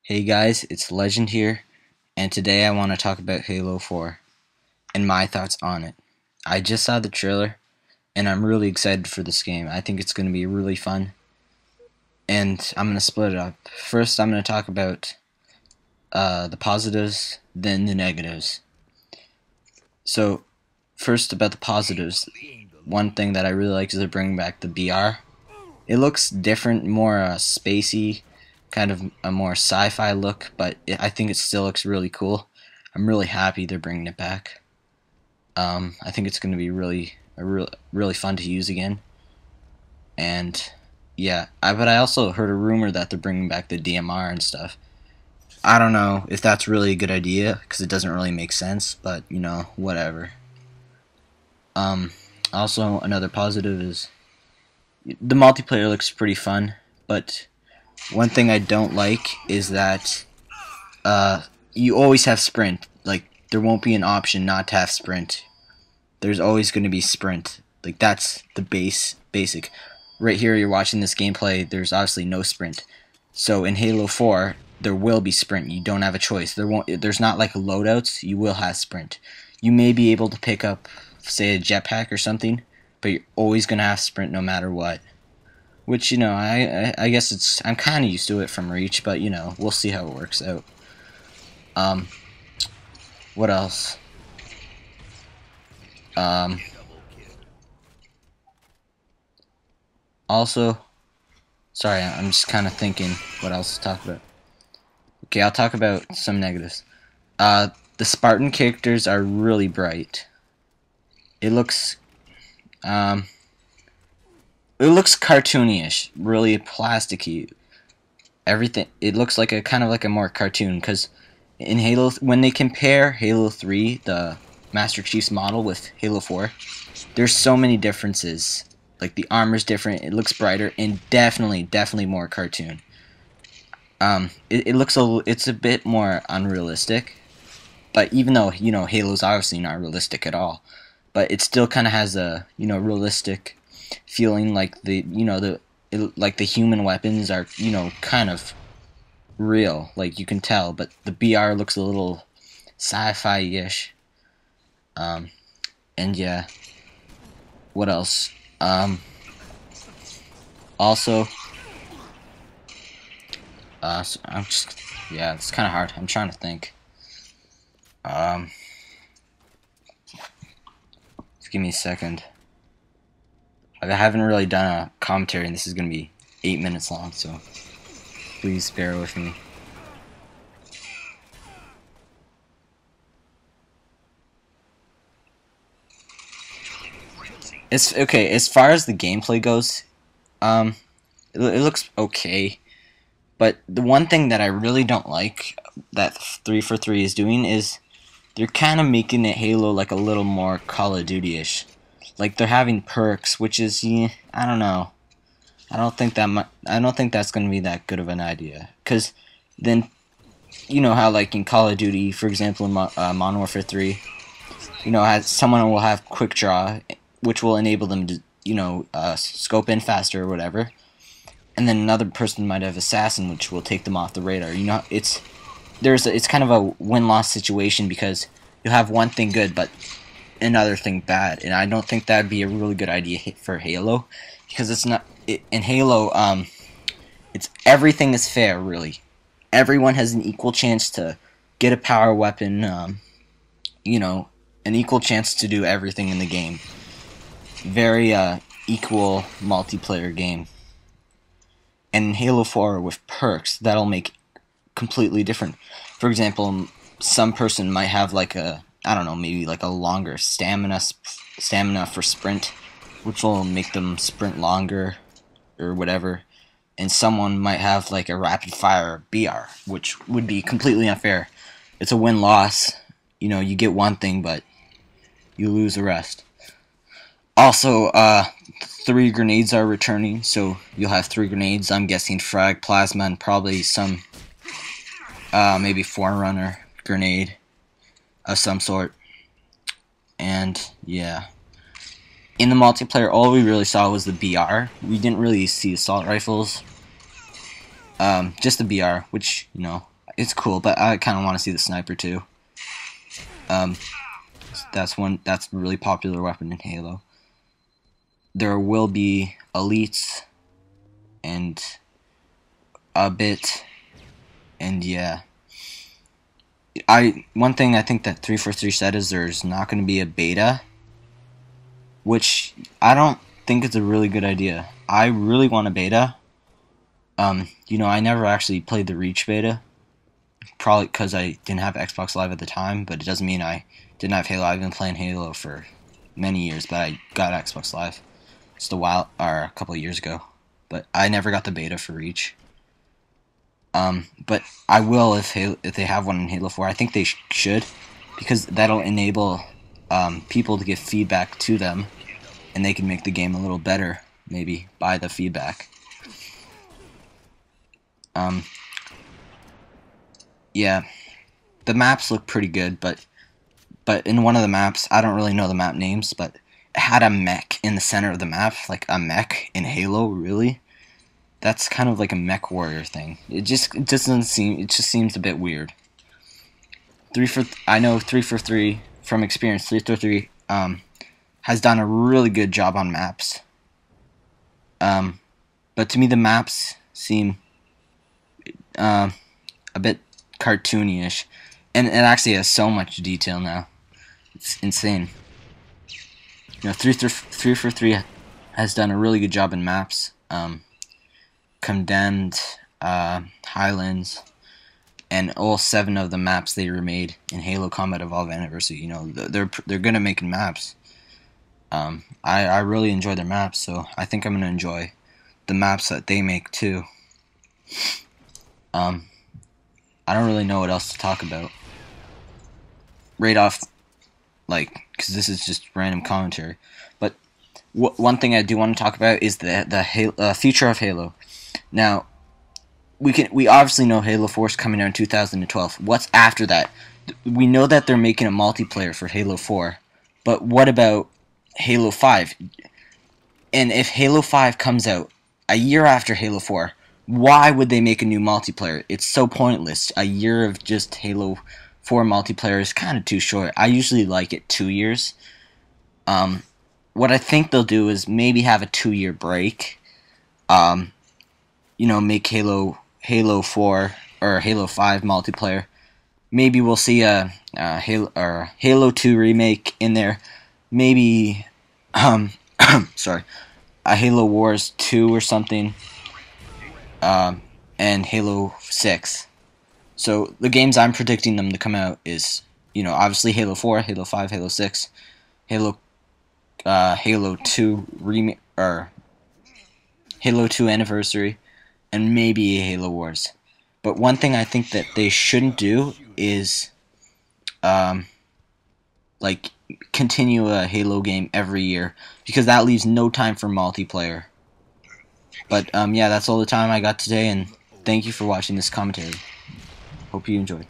Hey guys, it's Legend here, and today I want to talk about Halo 4 and my thoughts on it. I just saw the trailer, and I'm really excited for this game. I think it's going to be really fun, and I'm going to split it up. First, I'm going to talk about the positives, then the negatives. So, first about the positives, one thing that I really like is they're bringing back the BR. It looks different, more spacey, kind of a more sci-fi look, but I think it still looks really cool. I'm really happy they're bringing it back. I think it's going to be really fun to use again. And yeah, but I also heard a rumor that they're bringing back the DMR and stuff. I don't know if that's really a good idea because it doesn't really make sense, but you know, whatever. Um, Also, another positive is the multiplayer looks pretty fun, but one thing I don't like is that you always have sprint. Like, there won't be an option not to have sprint. There's always going to be sprint. Like, that's the basic. Right here, you're watching this gameplay. There's obviously no sprint. So in Halo 4, there will be sprint. You don't have a choice. There's not like loadouts. You will have sprint. You may be able to pick up, say, a jetpack or something, but you're always going to have sprint no matter what. Which, you know, I guess I'm kind of used to it from Reach, but, you know, we'll see how it works out. Um, what else? Um, Also, sorry, I'm just kind of thinking what else to talk about. Okay, I'll talk about some negatives. Uh, the Spartan characters are really bright. It looks, um, it looks cartoony-ish, really plasticky. Everything, it looks like a kind of like a more cartoon, because in Halo, when they compare Halo 3, the Master Chief's model, with Halo 4, there's so many differences. Like, the armor's different, it looks brighter, and definitely more cartoon. It's a bit more unrealistic, but even though, you know, Halo's obviously not realistic at all, but it still kind of has a, you know, realistic feeling, like like the human weapons are, you know, kind of real, like you can tell, but the BR looks a little sci-fi-ish. Um, and yeah, what else? Also, so I'm just, yeah, it's kind of hard. I'm trying to think. Um, just give me a second. Like, I haven't really done a commentary, and this is gonna be 8 minutes long, so please bear with me. It's okay as far as the gameplay goes. Um, it looks okay, but the one thing that I really don't like that 343 is doing is they're kind of making it Halo like a little more Call of Duty-ish. Like, they're having perks, which is, yeah, I don't know. I don't think that's gonna be that good of an idea. Cause then, you know how, like, in Call of Duty, for example, in Modern Warfare 3, you know, has someone will have quick draw, which will enable them to, you know, scope in faster or whatever. And then another person might have assassin, which will take them off the radar. You know, it's kind of a win-loss situation, because you'll have one thing good but another thing bad, and I don't think that'd be a really good idea for Halo, because it's not in Halo. It's everything is fair, really. Everyone has an equal chance to get a power weapon. You know, an equal chance to do everything in the game. Very equal multiplayer game. And in Halo 4 with perks, that'll make completely different. For example, some person might have like a, I don't know, maybe like a longer stamina for sprint, which will make them sprint longer or whatever. And someone might have like a rapid fire BR, which would be completely unfair. It's a win-loss. You know, you get one thing, but you lose the rest. Also, 3 grenades are returning, so you'll have 3 grenades. I'm guessing frag, plasma, and probably some, maybe Forerunner grenade of some sort. And yeah, in the multiplayer, all we really saw was the BR. We didn't really see assault rifles. Just the BR, which, you know, it's cool, but I kind of want to see the sniper too. Um, that's a really popular weapon in Halo. There will be elites and a bit, and yeah. One thing I think that 343 said is there's not going to be a beta, which I don't think is a really good idea. I really want a beta. You know, I never actually played the Reach beta, probably because I didn't have Xbox Live at the time, but it doesn't mean I didn't have Halo. I've been playing Halo for many years, but I got Xbox Live just a couple of years ago. But I never got the beta for Reach. But I will if they have one in Halo 4. I think they should, because that'll enable people to give feedback to them, and they can make the game a little better, maybe, by the feedback. Yeah, the maps look pretty good, but in one of the maps, I don't really know the map names, but it had a mech in the center of the map, like a mech in Halo, really? That's kind of like a mech warrior thing. It just seems a bit weird. I know 343 from experience. 343 has done a really good job on maps. But to me the maps seem a bit cartoony-ish, and it actually has so much detail now. It's insane. You know, 343 has done a really good job in maps. Condemned, Highlands, and all 7 of the maps they remade in Halo Combat Evolved Anniversary. You know, they're good at making maps. I really enjoy their maps, so I think I'm gonna enjoy the maps that they make too. I don't really know what else to talk about. Right off, like, because this is just random commentary. But one thing I do want to talk about is the future of Halo. Now, we obviously know Halo 4 is coming out in 2012. What's after that? We know that they're making a multiplayer for Halo 4, but what about Halo 5? And if Halo 5 comes out a year after Halo 4, why would they make a new multiplayer? It's so pointless. A year of just Halo 4 multiplayer is kind of too short. I usually like it 2 years. What I think they'll do is maybe have a 2-year break. You know, make Halo 4 or Halo 5 multiplayer. Maybe we'll see a Halo 2 remake in there. Maybe sorry, a Halo Wars 2 or something. And Halo 6. So the games I'm predicting them to come out is, you know, obviously Halo 4, Halo 5, Halo 6, Halo 2 remake, or Halo 2 Anniversary, and maybe a Halo Wars. But one thing I think that they shouldn't do is like continue a Halo game every year, because that leaves no time for multiplayer. But yeah, that's all the time I got today, and thank you for watching this commentary. Hope you enjoyed.